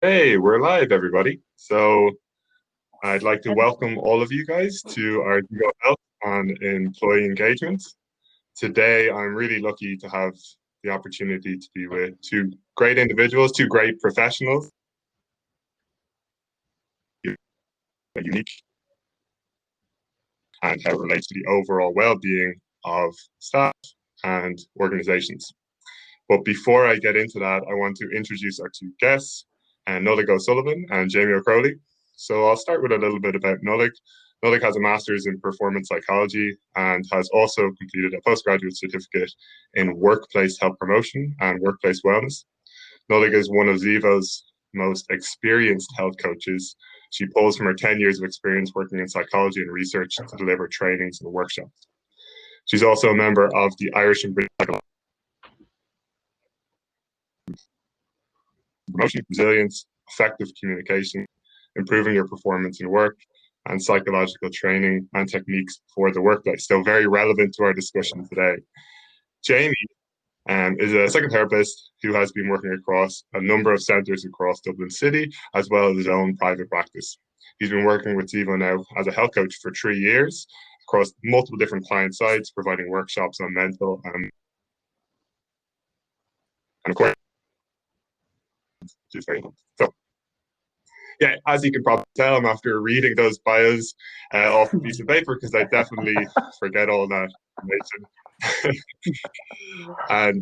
Hey, we're live, everybody. So I'd like to welcome all of you guys to our Go Health on employee engagement. Today, I'm really lucky to have the opportunity to be with two great individuals, two great professionals, unique and how it relates to the overall well-being of staff and organizations. But before I get into that, I want to introduce our two guests, Nolik O'Sullivan and Jamie O'Crowley. So I'll start with a little bit about Nolik. Nolik has a master's in performance psychology and has also completed a postgraduate certificate in workplace health promotion and workplace wellness. Nolik is one of Zevo's most experienced health coaches. She pulls from her 10 years of experience working in psychology and research to deliver trainings and workshops. She's also a member of the Irish and British promotion, resilience, effective communication, improving your performance in work, and psychological training and techniques for the workplace. So very relevant to our discussion today. Jamie is a psychotherapist who has been working across a number of centres across Dublin City, as well as his own private practice. He's been working with Zevo now as a health coach for 3 years across multiple different client sites, providing workshops on mental and of course, which is very helpful. So yeah, as you can probably tell, I'm after reading those bios off a piece of paper because I definitely forget all that information. And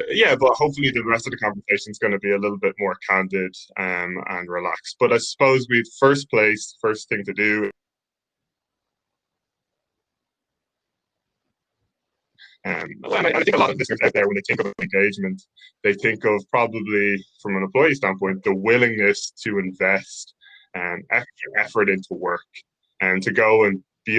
yeah, but hopefully the rest of the conversation is going to be a little bit more candid and relaxed. But I suppose first thing to do. And I think a lot of listeners out there, when they think of engagement, they think of probably from an employee standpoint, the willingness to invest extra effort into work and to go and be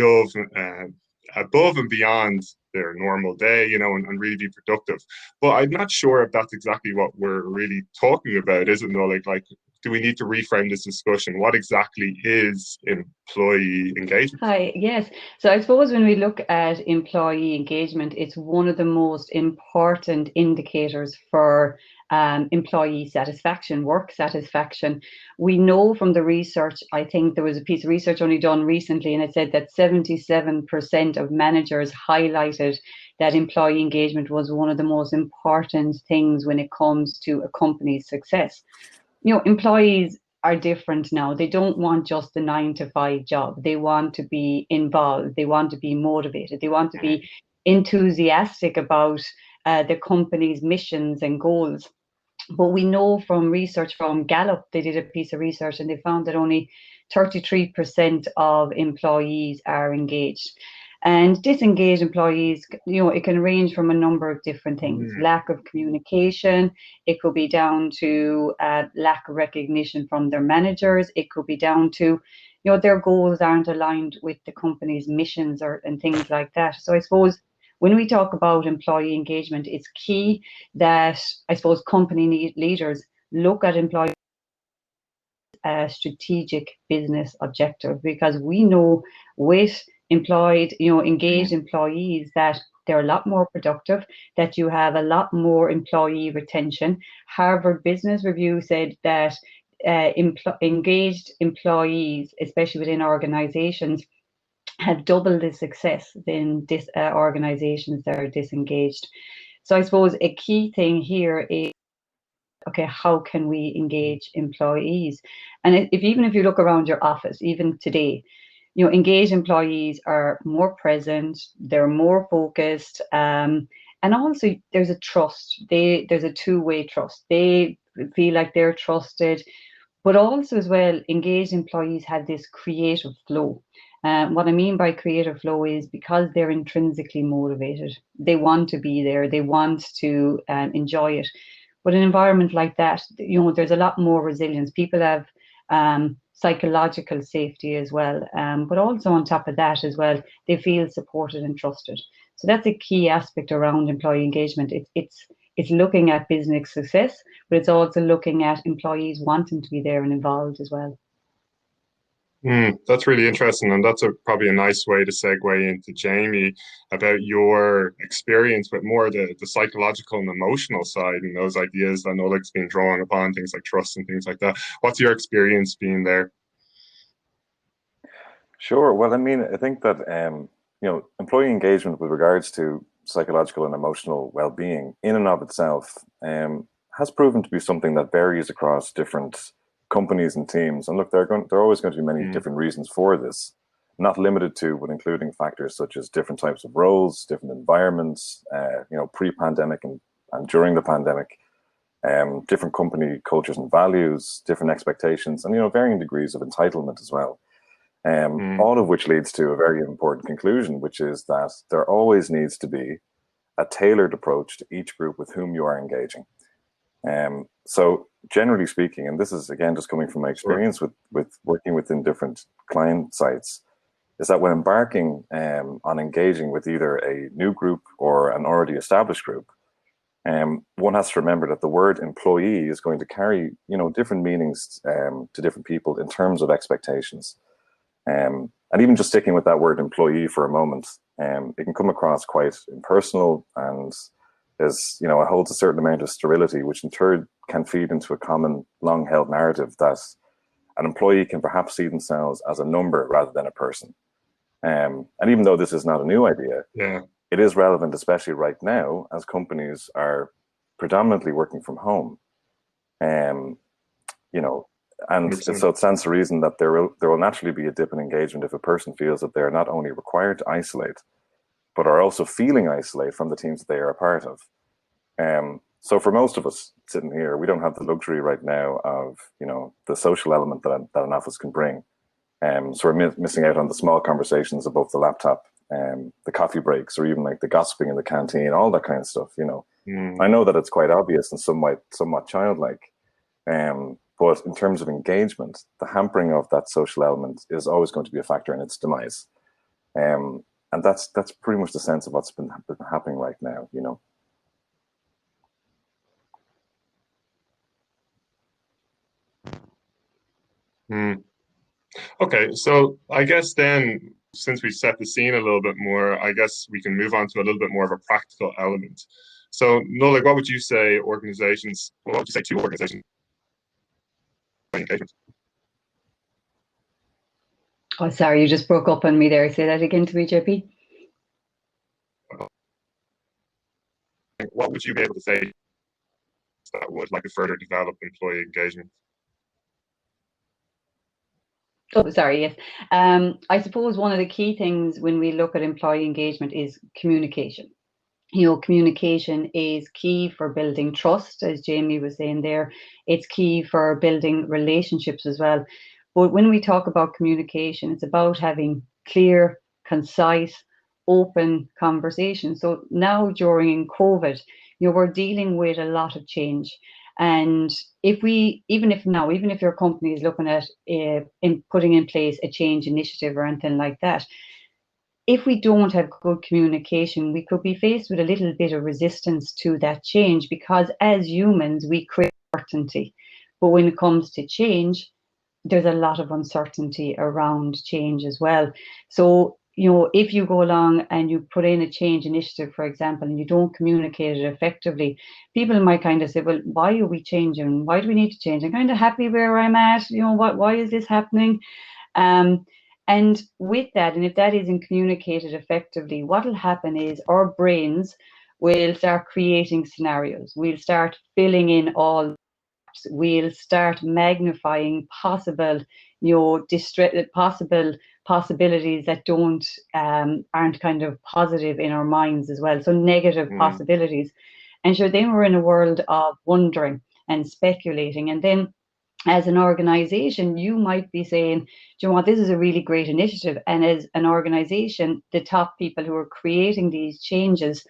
above and beyond their normal day, and really be productive. But I'm not sure if that's exactly what we're really talking about, is it? No, like, do we need to reframe this discussion? What exactly is employee engagement? Hi, yes. So I suppose when we look at employee engagement, it's one of the most important indicators for employee satisfaction, work satisfaction. We know from the research, I think there was a piece of research only done recently, and it said that 77% of managers highlighted that employee engagement was one of the most important things when it comes to a company's success. Employees are different now. They don't want just the 9 to 5 job. They want to be involved. They want to be motivated. They want to be enthusiastic about the company's missions and goals. But we know from research from Gallup, they did a piece of research and they found that only 33% of employees are engaged. And disengaged employees, it can range from a number of different things. Lack of communication, it could be down to lack of recognition from their managers. It could be down to, their goals aren't aligned with the company's missions and things like that. So I suppose when we talk about employee engagement, it's key that I suppose company leaders look at employee strategic business objective, because we know with engaged employees that they're a lot more productive, that you have a lot more employee retention. Harvard Business Review said that engaged employees, especially within organizations, have double the success than organizations that are disengaged. So I suppose a key thing here is, okay, how can we engage employees? And even if you look around your office, even today, engaged employees are more present, they're more focused, and also there's a trust. There's a two-way trust. They feel like they're trusted, but also as well, engaged employees have this creative flow. What I mean by creative flow is because they're intrinsically motivated. They want to be there. They want to enjoy it. But an environment like that, there's a lot more resilience. People have psychological safety as well. But also on top of that as well, they feel supported and trusted. So that's a key aspect around employee engagement. It's looking at business success, but it's also looking at employees wanting to be there and involved as well. That's really interesting, and that's probably a nice way to segue into Jamie about your experience with more the psychological and emotional side and those ideas that Oleg's been drawing upon, things like trust and things like that. What's your experience being there? Sure. Well, I mean, I think that employee engagement with regards to psychological and emotional well-being, in and of itself, has proven to be something that varies across different companies and teams. And look, there are always going to be many different reasons for this, not limited to, but including factors such as different types of roles, different environments, pre-pandemic and during the pandemic, different company cultures and values, different expectations, and varying degrees of entitlement as well. All of which leads to a very important conclusion, which is that there always needs to be a tailored approach to each group with whom you are engaging. So generally speaking, and this is again just coming from my experience with working within different client sites, is that when embarking on engaging with either a new group or an already established group, one has to remember that the word employee is going to carry different meanings to different people in terms of expectations. And even just sticking with that word employee for a moment, it can come across quite impersonal and it holds a certain amount of sterility, which in turn can feed into a common long-held narrative that an employee can perhaps see themselves as a number rather than a person. And even though this is not a new idea, it is relevant, especially right now, as companies are predominantly working from home. And so it stands to reason that there will naturally be a dip in engagement if a person feels that they're not only required to isolate, but are also feeling isolated from the teams that they are a part of. So for most of us sitting here, we don't have the luxury right now of the social element that an office can bring. So we're missing out on the small conversations above the laptop, the coffee breaks, or even like the gossiping in the canteen, all that kind of stuff. I know that it's quite obvious and somewhat childlike. But in terms of engagement, the hampering of that social element is always going to be a factor in its demise. And that's pretty much the sense of what's been happening right now, Okay, so I guess then, since we set the scene a little bit more, I guess we can move on to a little bit more of a practical element. So, Nolik, what would you say to organizations engagement? Oh, sorry, you just broke up on me there. Say that again to me, JP. What would you be able to say that would like to further develop employee engagement? Oh, sorry, yes. I suppose one of the key things when we look at employee engagement is communication. Communication is key for building trust, as Jamie was saying there. It's key for building relationships as well. But when we talk about communication, it's about having clear, concise, open conversations. So now during COVID, we're dealing with a lot of change. And even if your company is looking at in putting in place a change initiative or anything like that, if we don't have good communication, we could be faced with a little bit of resistance to that change, because as humans, we crave certainty. But when it comes to change, there's a lot of uncertainty around change as well. So, if you go along and you put in a change initiative, for example, and you don't communicate it effectively, people might kind of say, well, why are we changing? Why do we need to change? I'm kind of happy where I'm at. Why is this happening? And with that, and if that isn't communicated effectively, what will happen is our brains will start creating scenarios. We'll start filling in all. We'll start magnifying possible, possible possibilities that aren't kind of positive in our minds as well. So negative possibilities. And so then we're in a world of wondering and speculating. And then as an organization, you might be saying, do you know what, this is a really great initiative. And as an organization, the top people who are creating these changes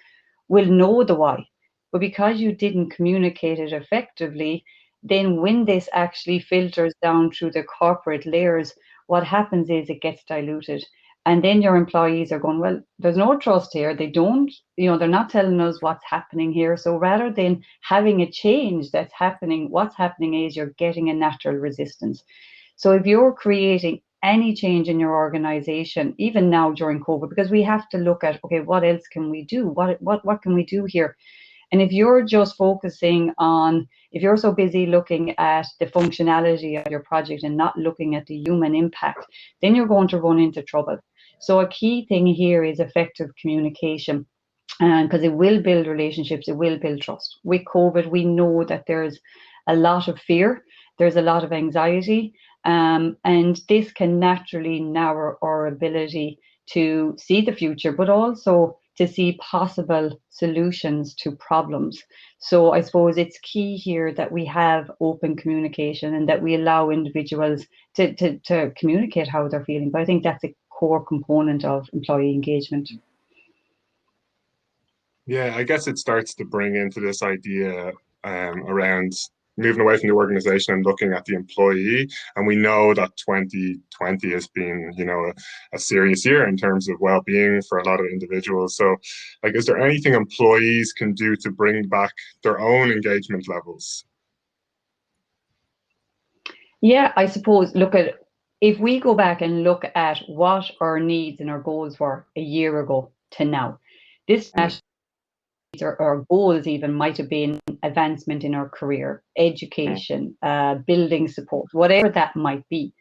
will know the why. But because you didn't communicate it effectively, then when this actually filters down through the corporate layers, what happens is it gets diluted. And then your employees are going, well, there's no trust here. They don't, they're not telling us what's happening here. So rather than having a change that's happening, what's happening is you're getting a natural resistance. So if you're creating any change in your organization, even now during COVID, because we have to look at, okay, what else can we do? What can we do here? And if you're just focusing on, if you're so busy looking at the functionality of your project and not looking at the human impact, then you're going to run into trouble. So a key thing here is effective communication, because it will build relationships, it will build trust. With COVID, we know that there's a lot of fear, there's a lot of anxiety, and this can naturally narrow our ability to see the future, but also to see possible solutions to problems. So I suppose it's key here that we have open communication and that we allow individuals to communicate how they're feeling. But I think that's a core component of employee engagement. Yeah, I guess it starts to bring into this idea around moving away from the organization and looking at the employee. And we know that 2020 has been, a serious year in terms of well-being for a lot of individuals. So, like, is there anything employees can do to bring back their own engagement levels? Yeah, I suppose, if we go back and look at what our needs and our goals were a year ago to now, this our goals even might have been advancement in our career, education, building support, whatever that might be.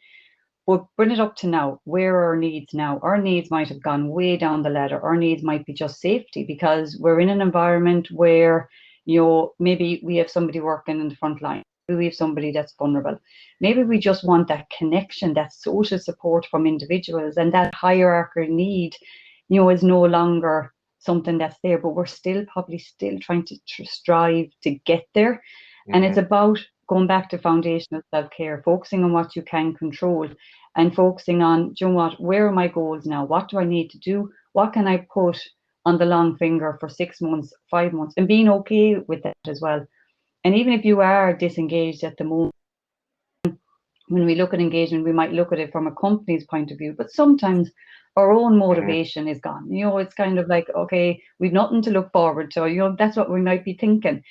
But bring it up to now, where are our needs now? Our needs might have gone way down the ladder. Our needs might be just safety, because we're in an environment where, maybe we have somebody working in the front line. Maybe we have somebody that's vulnerable. Maybe we just want that connection, that social support from individuals, and that hierarchical need, is no longer something that's there, but we're probably still trying to strive to get there. Mm-hmm. And it's about going back to foundational self-care, focusing on what you can control and focusing on, where are my goals now? What do I need to do? What can I put on the long finger for 6 months, 5 months, and being okay with that as well. And even if you are disengaged at the moment, when we look at engagement, we might look at it from a company's point of view, but sometimes our own motivation is gone. It's kind of like, okay, we've nothing to look forward to. That's what we might be thinking.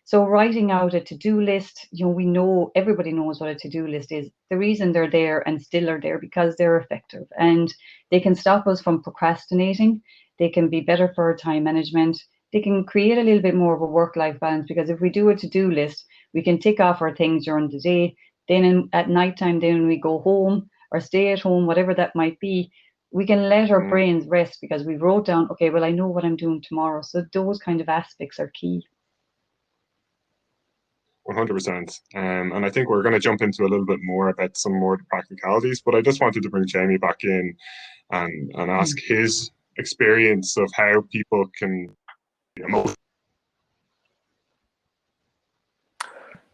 So writing out a to-do list, we know, everybody knows what a to-do list is. The reason they're there and still are there because they're effective, and they can stop us from procrastinating. They can be better for our time management. They can create a little bit more of a work-life balance, because if we do a to-do list, we can tick off our things during the day. Then at nighttime, then when we go home or stay at home, whatever that might be, we can let our brains rest because we wrote down, okay, well, I know what I'm doing tomorrow. So those kind of aspects are key. 100%. And I think we're going to jump into a little bit more about some more practicalities, but I just wanted to bring Jamie back in and ask his experience of how people can emote.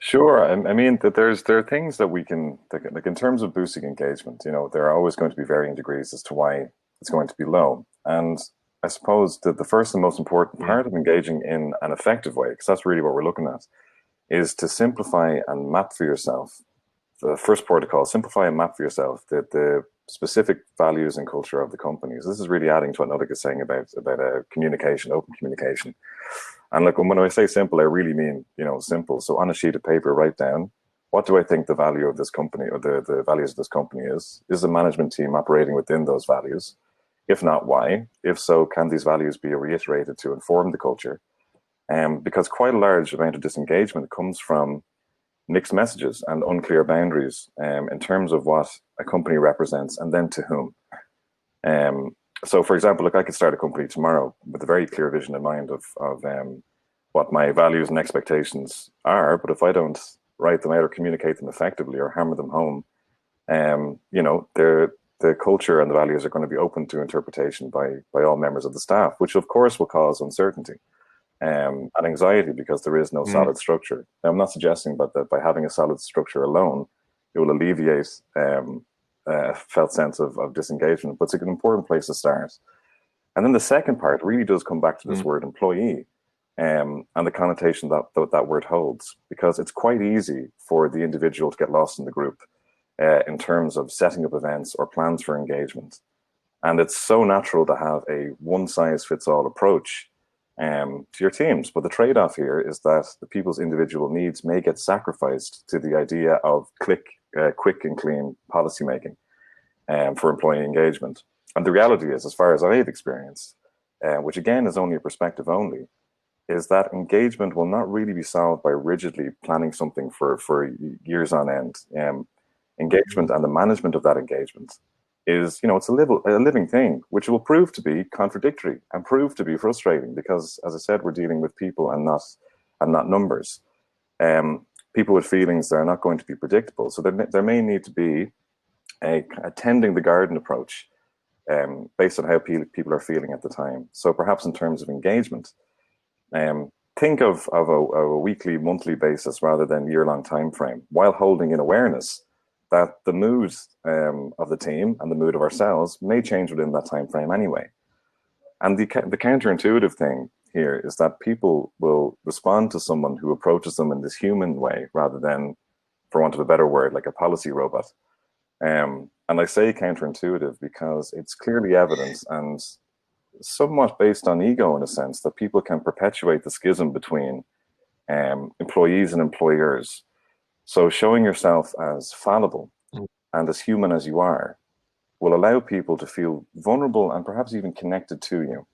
Sure. I mean, that there are things that we can, like in terms of boosting engagement, there are always going to be varying degrees as to why it's going to be low. And I suppose that the first and most important part of engaging in an effective way, because that's really what we're looking at, is to simplify and map for yourself. The first protocol, simplify and map for yourself the specific values and culture of the companies. This is really adding to what Nodek is saying about communication, open communication. And look, when I say simple, I really mean, simple. So on a sheet of paper, write down, what do I think the value of this company or the values of this company is? Is the management team operating within those values? If not, why? If so, can these values be reiterated to inform the culture? Because quite a large amount of disengagement comes from mixed messages and unclear boundaries in terms of what a company represents and then to whom. So, for example, look, I could start a company tomorrow with a very clear vision in mind of what my values and expectations are. But if I don't write them out or communicate them effectively or hammer them home, the culture and the values are going to be open to interpretation by all members of the staff, which of course will cause uncertainty and anxiety because there is no solid structure. Now, I'm not suggesting that by having a solid structure alone, it will alleviate a felt sense of disengagement, but it's an important place to start. And then the second part really does come back to this word employee and the connotation that word holds, because it's quite easy for the individual to get lost in the group in terms of setting up events or plans for engagement. And it's so natural to have a one-size-fits-all approach to your teams. But the trade-off here is that the people's individual needs may get sacrificed to the idea of quick and clean policy making. for employee engagement. And the reality is, as far as I've experienced, which again is only a perspective only, is that engagement will not really be solved by rigidly planning something for years on end. Engagement and the management of that engagement is, it's a living thing, which will prove to be contradictory and prove to be frustrating because, as I said, we're dealing with people and not numbers. People with feelings that are not going to be predictable. So there may need to be a tending the garden approach based on how people are feeling at the time. So perhaps in terms of engagement, think of a weekly, monthly basis rather than year-long time frame, while holding in awareness that the mood of the team and the mood of ourselves may change within that time frame anyway. And the counterintuitive thing here is that people will respond to someone who approaches them in this human way rather than, for want of a better word, like a policy robot. And I say counterintuitive because it's clearly evident and somewhat based on ego in a sense that people can perpetuate the schism between employees and employers. So showing yourself as fallible and as human as you are will allow people to feel vulnerable and perhaps even connected to you.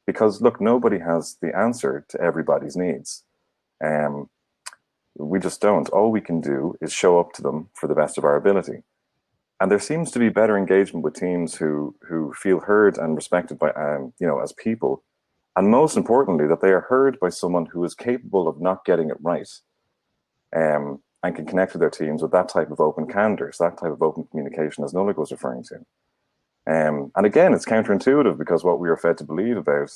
Because look, nobody has the answer to everybody's needs. We just don't. All we can do is show up to them for the best of our ability. And there seems to be better engagement with teams who feel heard and respected by, as people. And most importantly, that they are heard by someone who is capable of not getting it right. And can connect with their teams with that type of open candor, so that type of open communication, as Nolik was referring to. And again, it's counterintuitive because what we are fed to believe about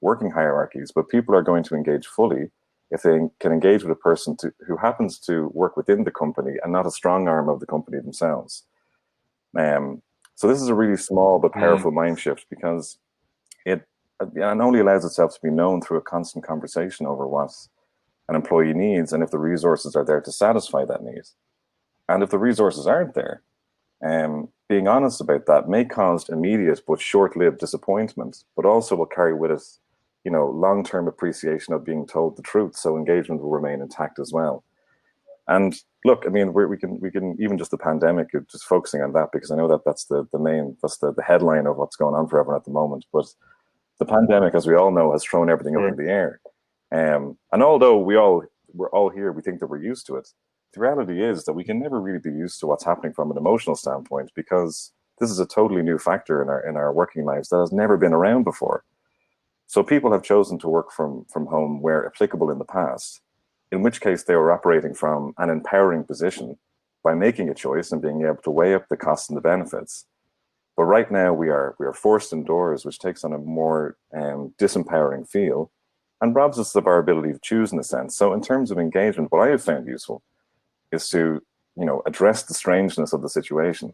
working hierarchies, but people are going to engage fully if they can engage with a person who happens to work within the company and not a strong arm of the company themselves. So this is a really small but powerful mind shift because it only allows itself to be known through a constant conversation over what an employee needs and if the resources are there to satisfy that need. And if the resources aren't there, being honest about that may cause immediate but short-lived disappointment, but also will carry with it, long-term appreciation of being told the truth. So engagement will remain intact as well. And look, I mean, we can even just the pandemic, just focusing on that because I know that's the headline of what's going on for everyone at the moment. But the pandemic, as we all know, has thrown everything up in the air. And although we're all here, we think that we're used to it. The reality is that we can never really be used to what's happening from an emotional standpoint because this is a totally new factor in our working lives that has never been around before. So people have chosen to work from home where applicable in the past, in which case they were operating from an empowering position by making a choice and being able to weigh up the costs and the benefits. But right now we are forced indoors, which takes on a more disempowering feel and robs us of our ability to choose in a sense. So in terms of engagement, what I have found useful is to, address the strangeness of the situation.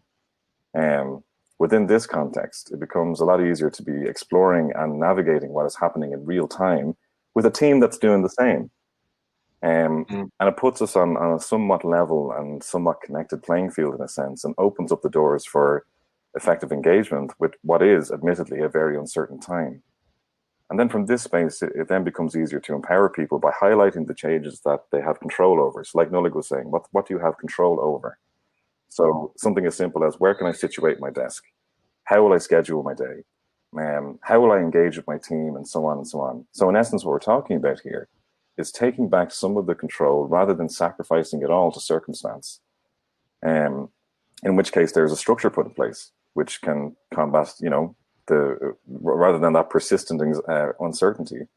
Within this context, it becomes a lot easier to be exploring and navigating what is happening in real time with a team that's doing the same. And it puts us on a somewhat level and somewhat connected playing field in a sense and opens up the doors for effective engagement with what is admittedly a very uncertain time. And then from this space, it then becomes easier to empower people by highlighting the changes that they have control over. So like Nolik was saying, what do you have control over? So something as simple as where can I situate my desk? How will I schedule my day? How will I engage with my team and so on and so on. So in essence, what we're talking about here is taking back some of the control rather than sacrificing it all to circumstance. In which case there's a structure put in place, which can combat, rather than that persistent uncertainty,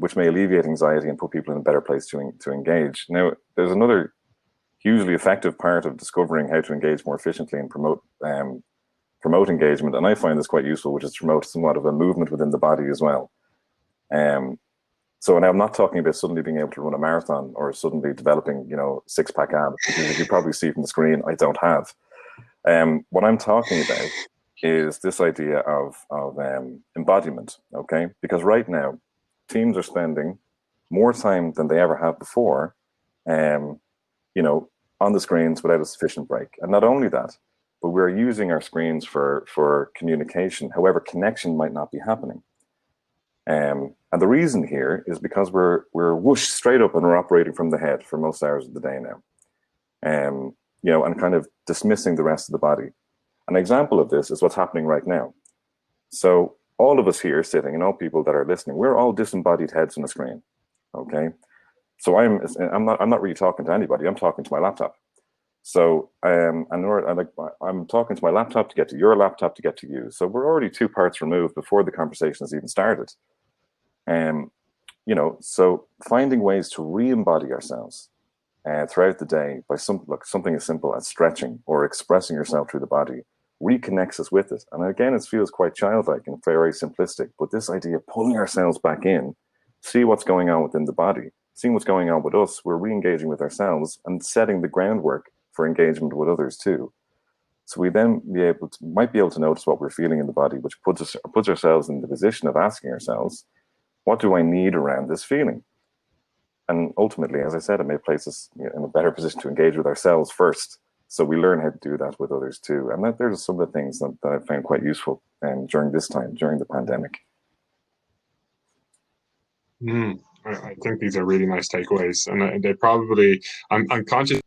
which may alleviate anxiety and put people in a better place to engage. Now, there's another hugely effective part of discovering how to engage more efficiently and promote engagement, and I find this quite useful, which is to promote somewhat of a movement within the body as well. So now I'm not talking about suddenly being able to run a marathon or suddenly developing, six-pack abs, because as you probably see from the screen, I don't have. What I'm talking about is this idea of embodiment, okay? Because right now, teams are spending more time than they ever have before, on the screens without a sufficient break. And not only that, but we're using our screens for communication. However, connection might not be happening. And the reason here is because we're whooshed straight up and we're operating from the head for most hours of the day now. and kind of dismissing the rest of the body. An example of this is what's happening right now. So all of us here sitting and all people that are listening, we're all disembodied heads on a screen. Okay. So I'm not really talking to anybody. I'm talking to my laptop. So I'm talking to my laptop to get to your laptop to get to you. So we're already 2 parts removed before the conversation has even started. So finding ways to re-embody ourselves throughout the day by something as simple as stretching or expressing yourself through the body reconnects us with it. And again, it feels quite childlike and very simplistic, but this idea of pulling ourselves back in, see what's going on within the body, seeing what's going on with us, we're re-engaging with ourselves and setting the groundwork for engagement with others too. So we then might be able to notice what we're feeling in the body, which puts ourselves in the position of asking ourselves, what do I need around this feeling? And ultimately, as I said, it may place us in a better position to engage with ourselves first. So we learn how to do that with others too. And there's some of the things that I found quite useful during this time, during the pandemic. I think these are really nice takeaways, and they probably, I'm conscious.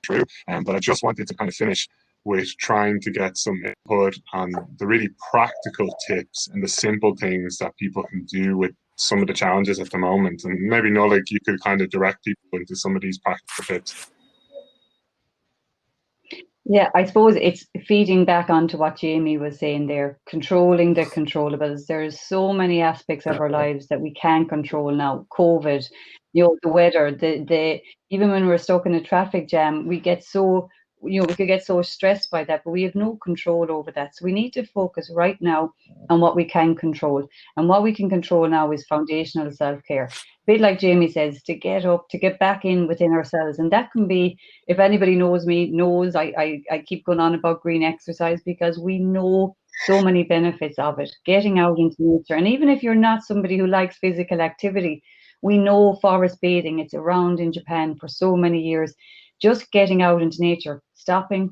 True, but I just wanted to kind of finish with trying to get some input on the really practical tips and the simple things that people can do with some of the challenges at the moment. And maybe, Nolik, you could kind of direct people into some of these practical tips. Yeah, I suppose it's feeding back onto what Jamie was saying there, controlling the controllables. There's so many aspects of our lives that we can't control now. COVID, the weather, the even when we're stuck in a traffic jam, we get so, we could get so stressed by that, but we have no control over that. So we need to focus right now on what we can control. And what we can control now is foundational self-care. A bit like Jamie says, to get up, to get back in within ourselves. And that can be, if anybody knows me, knows I keep going on about green exercise because we know so many benefits of it. Getting out into nature. And even if you're not somebody who likes physical activity, we know forest bathing, it's around in Japan for so many years. Just getting out into nature, stopping,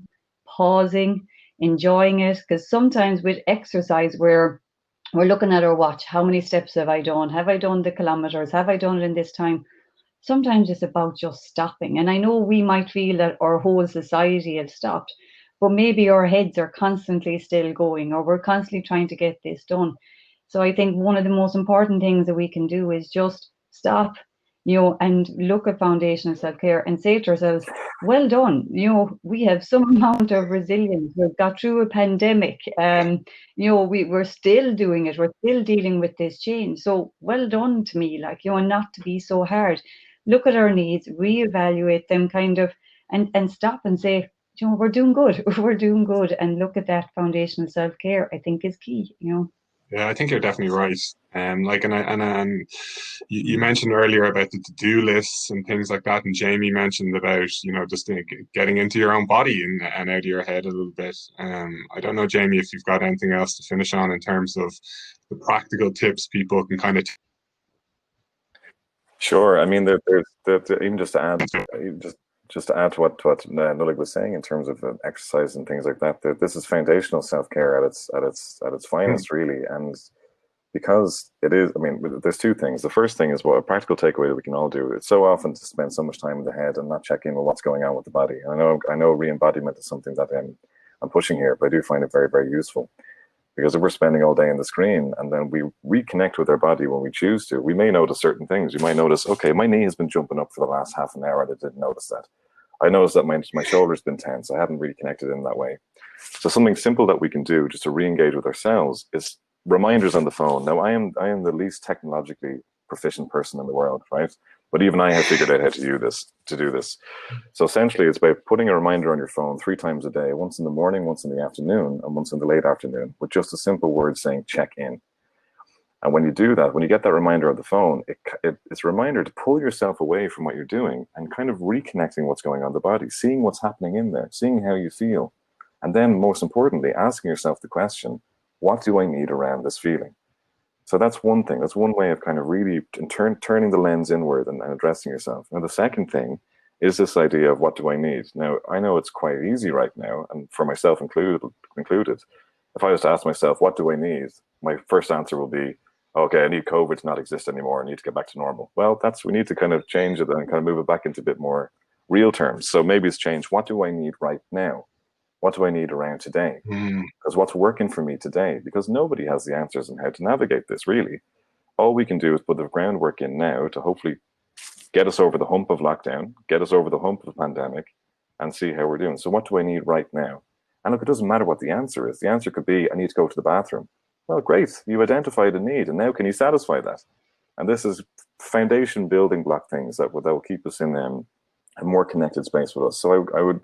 pausing, enjoying it. Because sometimes with exercise, we're looking at our watch. How many steps have I done? Have I done the kilometers? Have I done it in this time? Sometimes it's about just stopping. And I know we might feel that our whole society has stopped, but maybe our heads are constantly still going, or we're constantly trying to get this done. So I think one of the most important things that we can do is just stop, and look at foundational self-care and say to ourselves, well done, we have some amount of resilience. We've got through a pandemic. We're still doing it. We're still dealing with this change. So well done to me, and not to be so hard. Look at our needs, reevaluate them and stop and say, we're doing good. We're doing good. And look at that foundational self-care, I think is key, Yeah, I think you're definitely right. You mentioned earlier about the to-do lists and things like that, and Jamie mentioned about just getting into your own body and out of your head a little bit. I don't know, Jamie, if you've got anything else to finish on in terms of the practical tips people can kind of. Sure. I mean, there's even just to add, just to add to what Nolik was saying in terms of exercise and things like that. This is foundational self-care at its finest, really, and because it is. I mean, there's 2 things. The first thing is what a practical takeaway that we can all do. It's so often to spend so much time in the head and not check in with what's going on with the body. And I know re-embodiment is something that I'm pushing here, but I do find it very, very useful. Because if we're spending all day on the screen and then we reconnect with our body when we choose to, we may notice certain things. You might notice, okay, my knee has been jumping up for the last half an hour and I didn't notice that. I noticed that my shoulder's been tense. I haven't really connected in that way. So something simple that we can do just to re-engage with ourselves is reminders on the phone. Now, I am the least technologically proficient person in the world, right? But even I have figured out how to do this. So essentially, it's by putting a reminder on your phone 3 times a day, once in the morning, once in the afternoon, and once in the late afternoon, with just a simple word saying check in. And when you do that, when you get that reminder on the phone, it's a reminder to pull yourself away from what you're doing and kind of reconnecting what's going on in the body, seeing what's happening in there, seeing how you feel. And then most importantly, asking yourself the question, what do I need around this feeling? So that's one thing. That's one way of kind of really turning the lens inward and addressing yourself. Now, the second thing is this idea of what do I need? Now, I know it's quite easy right now, and for myself included, if I was to ask myself, what do I need? My first answer will be, okay, I need COVID to not exist anymore. I need to get back to normal. Well, we need to kind of change it and kind of move it back into a bit more real terms. So maybe it's changed. What do I need right now? What do I need around today? Because what's working for me today? Because nobody has the answers on how to navigate this, really. All we can do is put the groundwork in now to hopefully get us over the hump of lockdown, get us over the hump of the pandemic, and see how we're doing. So what do I need right now? And look, it doesn't matter what the answer is. The answer could be, I need to go to the bathroom. Well, great. You identified a need, and now can you satisfy that? And this is foundation building block things that will keep us in a more connected space with us. So I would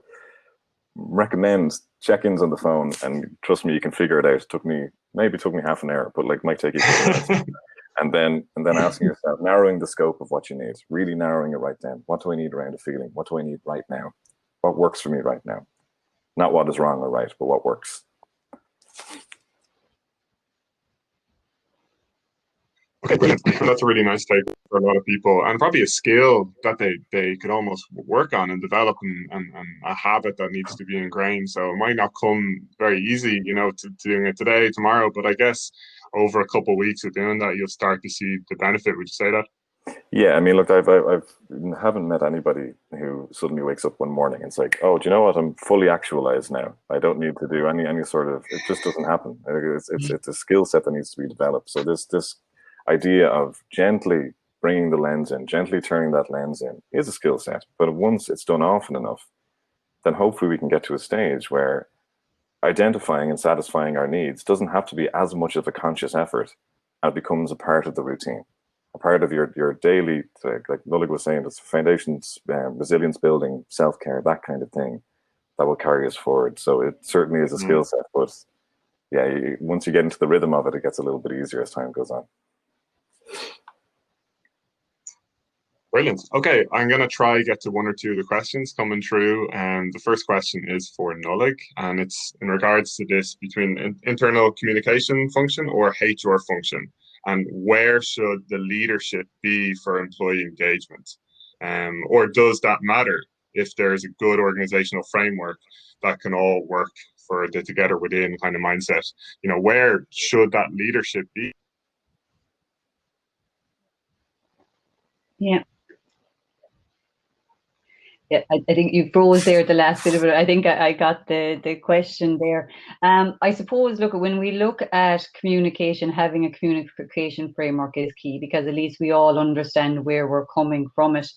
recommend check-ins on the phone, and trust me, you can figure it out. Maybe took me half an hour, but like might take you 5 minutes. And then asking yourself, narrowing the scope of what you need, really narrowing it right down. What do I need around a feeling? What do I need right now? What works for me right now? Not what is wrong or right, but what works. Okay, brilliant. That's a really nice take for a lot of people, and probably a skill that they could almost work on and develop, and a habit that needs to be ingrained. So it might not come very easy, to doing it today, tomorrow, but I guess over a couple of weeks of doing that, you'll start to see the benefit. Would you say that? Yeah, I mean, look, I haven't met anybody who suddenly wakes up one morning and it's like, oh, do you know what? I'm fully actualized now. I don't need to do any sort of. It just doesn't happen. It's a skill set that needs to be developed. So this idea of gently bringing the lens in, gently turning that lens in, is a skill set. But once it's done often enough, then hopefully we can get to a stage where identifying and satisfying our needs doesn't have to be as much of a conscious effort, and it becomes a part of the routine, a part of your daily, like Nullig was saying, it's foundations, resilience building, self-care, that kind of thing that will carry us forward. So it certainly is a skill set, but yeah, once you get into the rhythm of it, it gets a little bit easier as time goes on. Brilliant. Okay, I'm going to try get to one or two of the questions coming through. And the first question is for Nullig, and it's in regards to this between internal communication function or HR function, and where should the leadership be for employee engagement? Or does that matter if there's a good organizational framework that can all work for the together within kind of mindset? Where should that leadership be? Yeah. Yeah, I think you froze there at the last bit of it. I think I got the question there. I suppose, look, when we look at communication, having a communication framework is key, because at least we all understand where we're coming from it.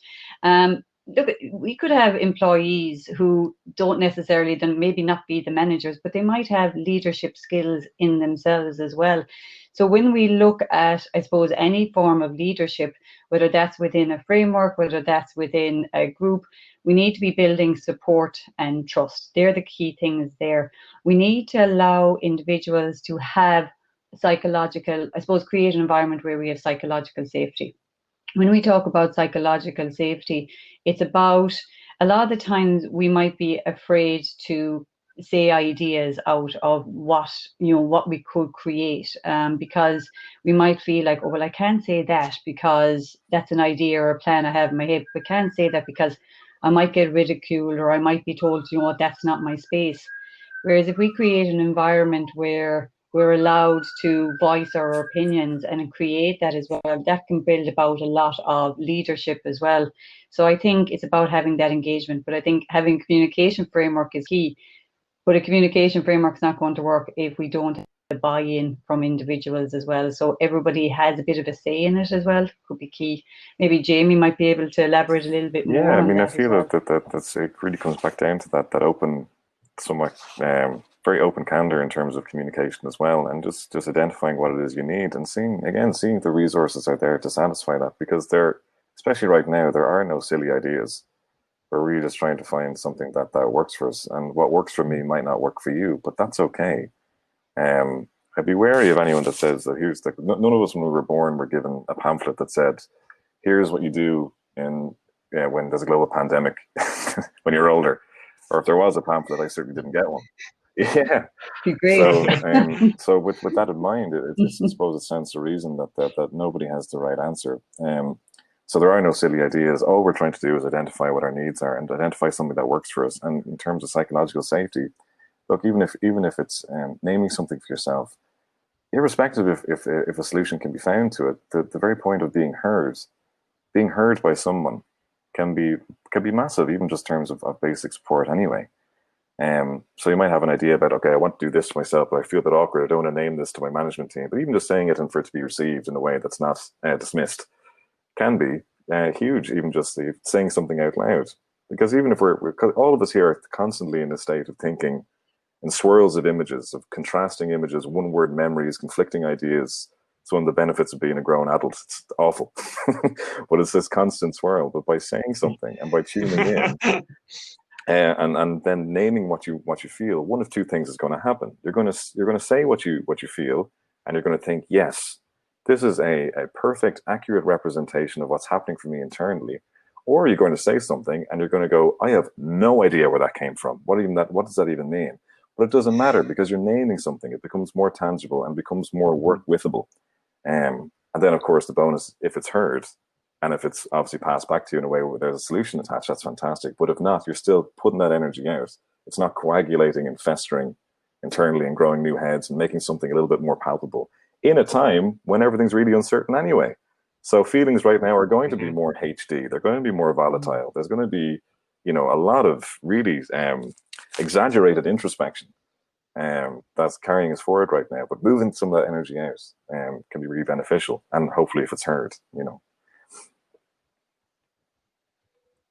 Look, we could have employees who don't necessarily then maybe not be the managers, but they might have leadership skills in themselves as well. So when we look at, I suppose, any form of leadership, whether that's within a framework, whether that's within a group, we need to be building support and trust. They're the key things there. We need to allow individuals to have psychological, I suppose, create an environment where we have psychological safety. When we talk about psychological safety, it's about, a lot of the times we might be afraid to say ideas out of what we could create, because we might feel like, oh well, I can't say that because that's an idea or a plan I have in my head. We can't say that because I might get ridiculed, or I might be told, that's not my space. Whereas if we create an environment where we're allowed to voice our opinions and create that as well, that can build about a lot of leadership as well. So I think it's about having that engagement, but I think having a communication framework is key. But a communication framework is not going to work if we don't have the buy-in from individuals as well. So everybody has a bit of a say in it as well. Could be key. Maybe Jamie might be able to elaborate a little bit more. Yeah, I mean, I feel that it really comes back down to that open, somewhat very open candor in terms of communication as well, and just identifying what it is you need, and seeing the resources out there to satisfy that, because especially right now, there are no silly ideas. We're really just trying to find something that works for us, and what works for me might not work for you, but that's okay. I'd be wary of anyone that says that none of us when we were born were given a pamphlet that said, here's what you do when there's a global pandemic when you're older. Or if there was a pamphlet, I certainly didn't get one. Yeah. Great. So with that in mind, I suppose it stands to reason that nobody has the right answer. So there are no silly ideas. All we're trying to do is identify what our needs are and identify something that works for us. And in terms of psychological safety, look, even if it's naming something for yourself, irrespective if a solution can be found to it, the very point of being heard by someone can be massive, even just in terms of basic support anyway. So you might have an idea about, okay, I want to do this to myself, but I feel a bit awkward. I don't want to name this to my management team. But even just saying it and for it to be received in a way that's not dismissed can be huge, even just saying something out loud. Because even if we're all of us here are constantly in a state of thinking in swirls of images, of contrasting images, one-word memories, conflicting ideas. It's one of the benefits of being a grown adult. It's awful, but it's this constant swirl. But by saying something and by tuning in, and then naming what you feel, one of two things is going to happen. You're going to say what you feel, and you're going to think, yes, this is a perfect, accurate representation of what's happening for me internally. Or you're going to say something, and you're going to go, I have no idea where that came from. What does that even mean? But it doesn't matter, because you're naming something. It becomes more tangible and becomes more work withable. And then, of course, the bonus, if it's heard, and if it's obviously passed back to you in a way where there's a solution attached, that's fantastic. But if not, you're still putting that energy out. It's not coagulating and festering internally and growing new heads and making something a little bit more palpable in a time when everything's really uncertain anyway. So feelings right now are going to be more HD. They're going to be more volatile. There's going to be, a lot of really exaggerated introspection that's carrying us forward right now. But moving some of that energy out can be really beneficial, and hopefully if it's heard,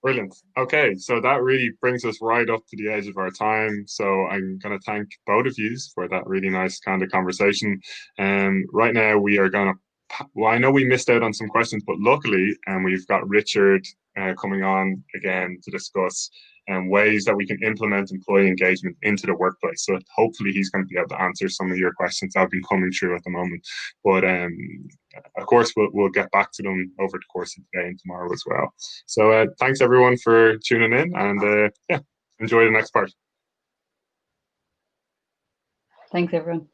Brilliant. Okay, so that really brings us right up to the edge of our time. So I'm going to thank both of you for that really nice kind of conversation. Right now we are going to, well, I know we missed out on some questions, but luckily, we've got Richard coming on again to discuss ways that we can implement employee engagement into the workplace. So hopefully he's going to be able to answer some of your questions that have been coming through at the moment. But of course, we'll get back to them over the course of today and tomorrow as well. So thanks everyone for tuning in, and enjoy the next part. Thanks everyone.